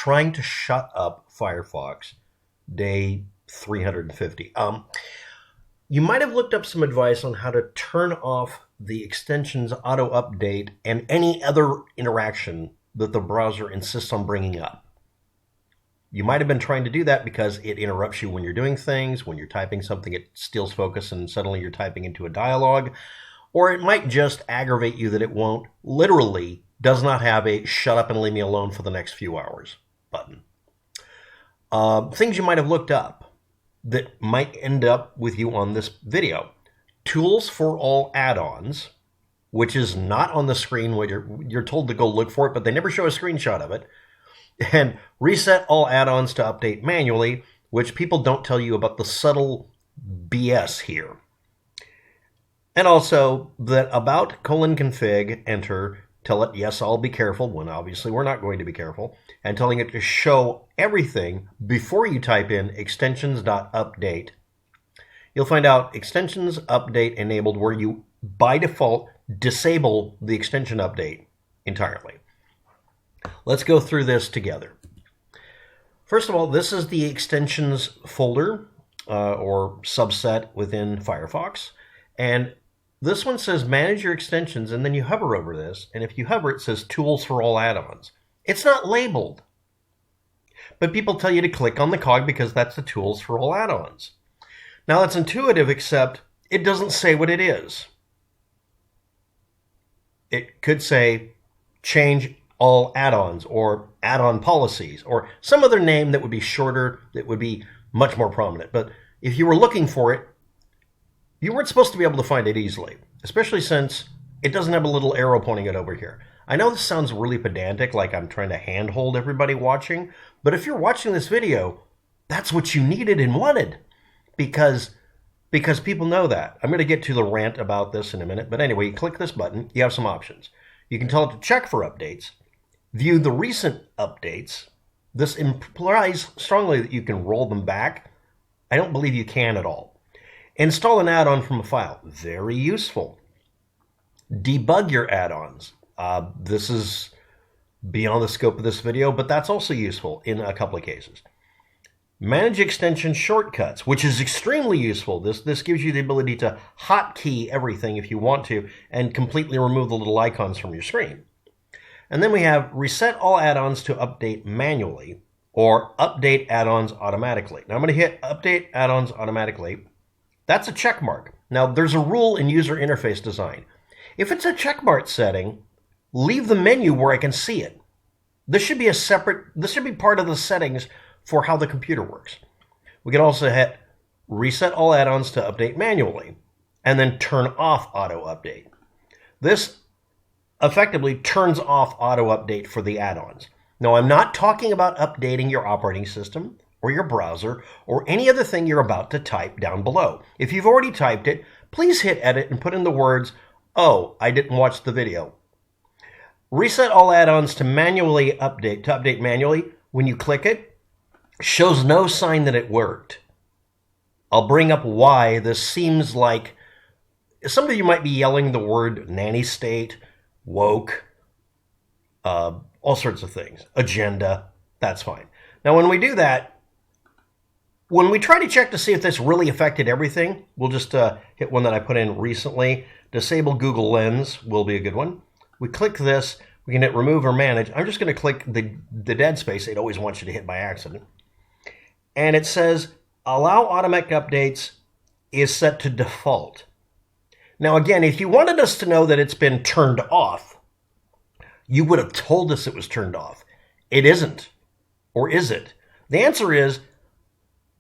trying to shut up Firefox day 350. You might have looked up some advice on how to turn off the extensions auto update and any other interaction that the browser insists on bringing up. You might have been trying to do that because it interrupts you when you're doing things. When you're typing something, it steals focus and suddenly you're typing into a dialogue. Or it might just aggravate you that it won't, literally, does not have a shut up and leave me alone for the next few hours button. Things you might have looked up that might end up with you on this video. Tools for all add-ons, which is not on the screen when you're told to go look for it, but they never show a screenshot of it. And reset all add-ons to update manually, which people don't tell you about the subtle BS here. And also that about :config, enter, tell it, yes, I'll be careful, when obviously we're not going to be careful, and telling it to show everything before you type in extensions.update. You'll find out extensions update enabled, where you, by default, disable the extension update entirely. Let's go through this together. First of all, this is the extensions folder or subset within Firefox. And this one says manage your extensions, and then you hover over this. And if you hover, it says tools for all add-ons. It's not labeled. But people tell you to click on the cog because that's the tools for all add-ons. Now that's intuitive, except it doesn't say what it is. It could say change all add-ons or add-on policies or some other name that would be shorter, that would be much more prominent. But if you were looking for it, you weren't supposed to be able to find it easily, especially since it doesn't have a little arrow pointing it over here. I know this sounds really pedantic, like I'm trying to handhold everybody watching, but if you're watching this video, that's what you needed and wanted, because people know that. I'm going to get to the rant about this in a minute, but anyway, you click this button, you have some options. You can tell it to check for updates, view the recent updates. This implies strongly that you can roll them back. I don't believe you can at all. Install an add-on from a file. Very useful. Debug your add-ons. This is beyond the scope of this video, but that's also useful in a couple of cases. Manage extension shortcuts, which is extremely useful. This gives you the ability to hotkey everything if you want to and completely remove the little icons from your screen. And then we have reset all add-ons to update manually or update add-ons automatically. Now I'm going to hit update add-ons automatically. That's a check mark. Now there's a rule in user interface design. If it's a check mark setting, leave the menu where I can see it. This should be part of the settings for how the computer works. We can also hit reset all add-ons to update manually and then turn off auto update. This effectively turns off auto update for the add-ons. Now, I'm not talking about updating your operating system or your browser or any other thing you're about to type down below. If you've already typed it, please hit edit and put in the words, "Oh, I didn't watch the video." Reset all add-ons to update manually. When you click it, shows no sign that it worked. I'll bring up why this seems like some of you might be yelling the word nanny state, woke, all sorts of things, agenda. That's fine. Now, when we do that, when we try to check to see if this really affected everything, we'll just hit one that I put in recently. Disable Google Lens will be a good one. We click this. We can hit remove or manage. I'm just going to click the dead space it always wants you to hit by accident. And it says allow automatic updates is set to default. Now, again, if you wanted us to know that it's been turned off, you would have told us it was turned off. It isn't. Or is it? The answer is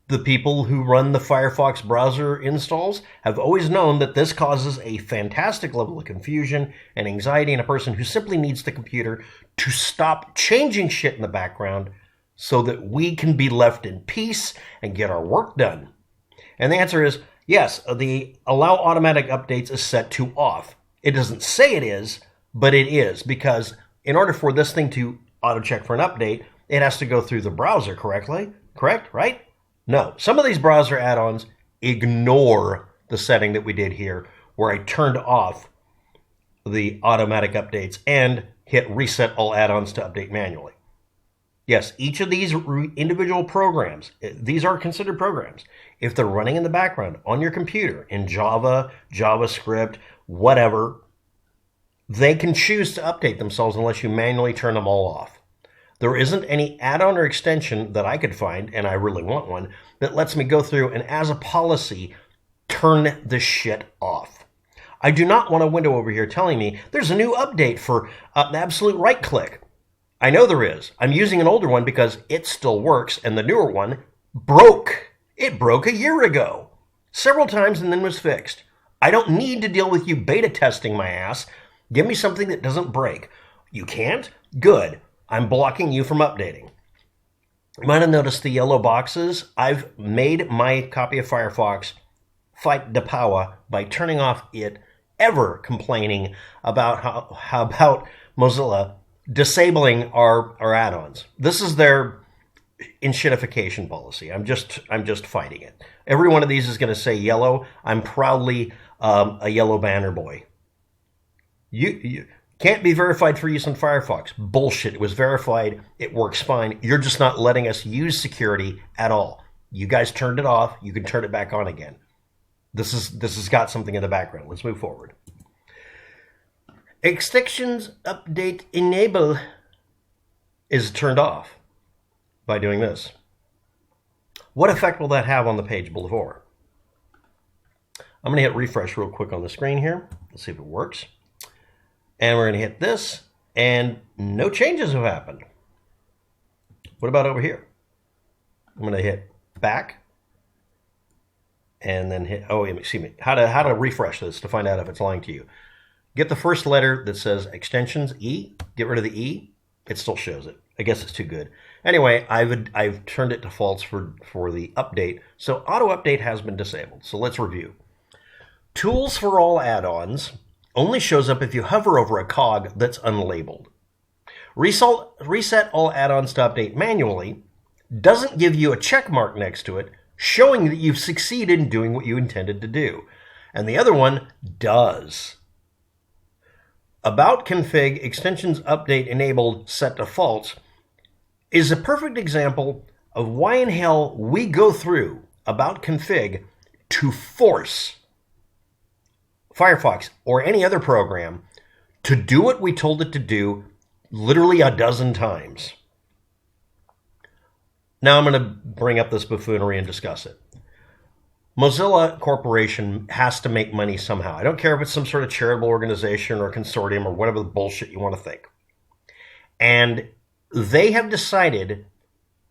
the people who run the Firefox browser installs have always known that this causes a fantastic level of confusion and anxiety in a person who simply needs the computer to stop changing shit in the background so that we can be left in peace and get our work done. And the answer is yes, the allow automatic updates is set to off. It doesn't say it is, but it is, because in order for this thing to auto-check for an update, it has to go through the browser correct, right? No, some of these browser add-ons ignore the setting that we did here, where I turned off the automatic updates and hit reset all add-ons to update manually. Yes, each of these individual programs, these are considered programs. If they're running in the background on your computer in Java, JavaScript, whatever, they can choose to update themselves unless you manually turn them all off. There isn't any add-on or extension that I could find, and I really want one, that lets me go through and as a policy, turn this shit off. I do not want a window over here telling me there's a new update for an absolute right click. I know there is. I'm using an older one because it still works, and the newer one broke. It broke a year ago. Several times and then was fixed. I don't need to deal with you beta testing my ass. Give me something that doesn't break. You can't? Good. I'm blocking you from updating. You might have noticed the yellow boxes. I've made my copy of Firefox fight the power by turning off it ever complaining about how about Mozilla disabling our add-ons. This is their enshittification policy. I'm just fighting it. Every one of these is going to say yellow. I'm proudly a yellow banner boy. You can't be verified for use on Firefox. Bullshit. It was verified. It works fine. You're just not letting us use security at all. You guys turned it off. You can turn it back on again. This has got something in the background. Let's move forward. Extensions.update.enabled is turned off by doing this. What effect will that have on the page before? I'm going to hit refresh real quick on the screen here. Let's see if it works. And we're going to hit this, and no changes have happened. What about over here? I'm going to hit back, and then hit, oh, excuse me, how to refresh this to find out if it's lying to you. Get the first letter that says extensions, E, get rid of the E, it still shows it. I guess it's too good. Anyway, I've turned it to false for the update, so auto update has been disabled. So let's review. Tools for all add-ons only shows up if you hover over a cog that's unlabeled. Reset all add-ons to update manually doesn't give you a check mark next to it, showing that you've succeeded in doing what you intended to do. And the other one does. About config extensions update enabled set to false is a perfect example of why in hell we go through about config to force Firefox or any other program to do what we told it to do literally a dozen times. Now I'm going to bring up this buffoonery and discuss it. Mozilla Corporation has to make money somehow. I don't care if it's some sort of charitable organization or consortium or whatever the bullshit you want to think. And they have decided,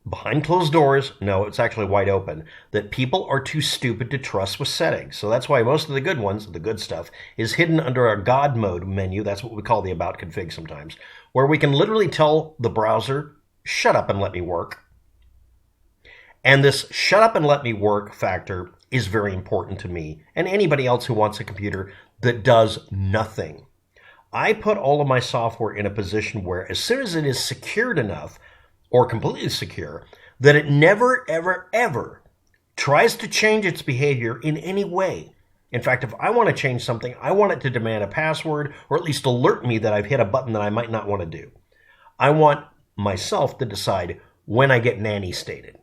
behind closed doors, no, it's actually wide open, that people are too stupid to trust with settings. So that's why most of the good ones, the good stuff, is hidden under our God mode menu. That's what we call the about config sometimes, where we can literally tell the browser, shut up and let me work. And this shut up and let me work factor is very important to me and anybody else who wants a computer that does nothing. I put all of my software in a position where as soon as it is secured enough or completely secure that it never, ever, ever tries to change its behavior in any way. In fact, if I want to change something, I want it to demand a password or at least alert me that I've hit a button that I might not want to do. I want myself to decide when I get nanny stated.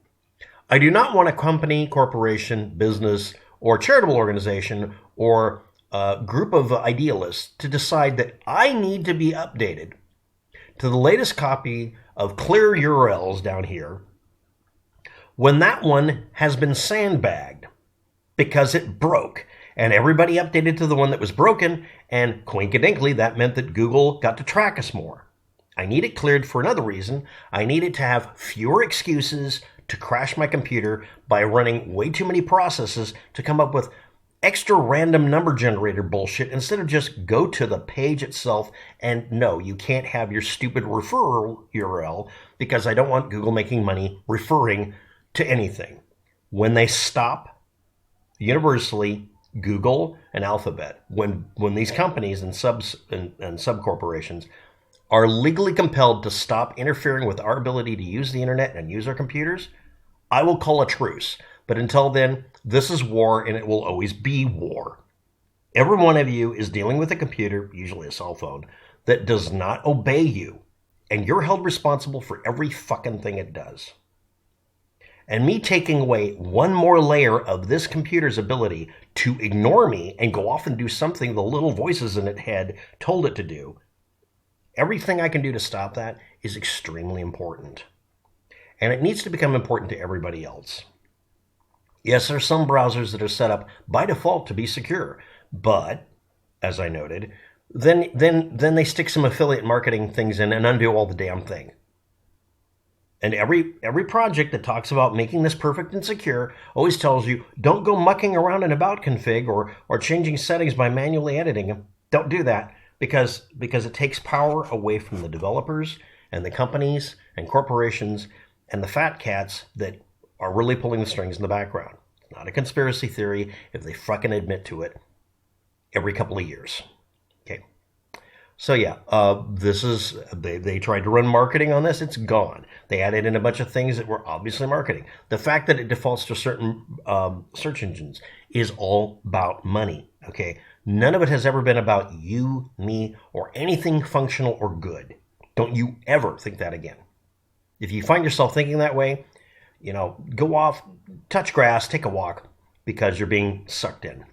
I do not want a company, corporation, business, or charitable organization or a group of idealists to decide that I need to be updated to the latest copy of clear URLs down here when that one has been sandbagged because it broke. And everybody updated to the one that was broken, and coinkedinkly, that meant that Google got to track us more. I need it cleared for another reason. I need it to have fewer excuses to crash my computer by running way too many processes to come up with extra random number generator bullshit instead of just go to the page itself and no, you can't have your stupid referral URL because I don't want Google making money referring to anything. When they stop universally, Google and Alphabet, when these companies and sub-corporations are legally compelled to stop interfering with our ability to use the internet and use our computers, I will call a truce. But until then, this is war and it will always be war. Every one of you is dealing with a computer, usually a cell phone, that does not obey you. And you're held responsible for every fucking thing it does. And me taking away one more layer of this computer's ability to ignore me and go off and do something the little voices in its head told it to do, everything I can do to stop that is extremely important. And it needs to become important to everybody else. Yes, there are some browsers that are set up by default to be secure, but, as I noted, then they stick some affiliate marketing things in and undo all the damn thing. And every project that talks about making this perfect and secure always tells you, don't go mucking around in about config or changing settings by manually editing them. Don't do that because it takes power away from the developers and the companies and corporations and the fat cats that are really pulling the strings in the background. It's not a conspiracy theory if they fucking admit to it every couple of years. Okay. So yeah, they tried to run marketing on this. It's gone. They added in a bunch of things that were obviously marketing. The fact that it defaults to certain search engines is all about money. Okay, none of it has ever been about you, me, or anything functional or good. Don't you ever think that again. If you find yourself thinking that way, go off, touch grass, take a walk, because you're being sucked in.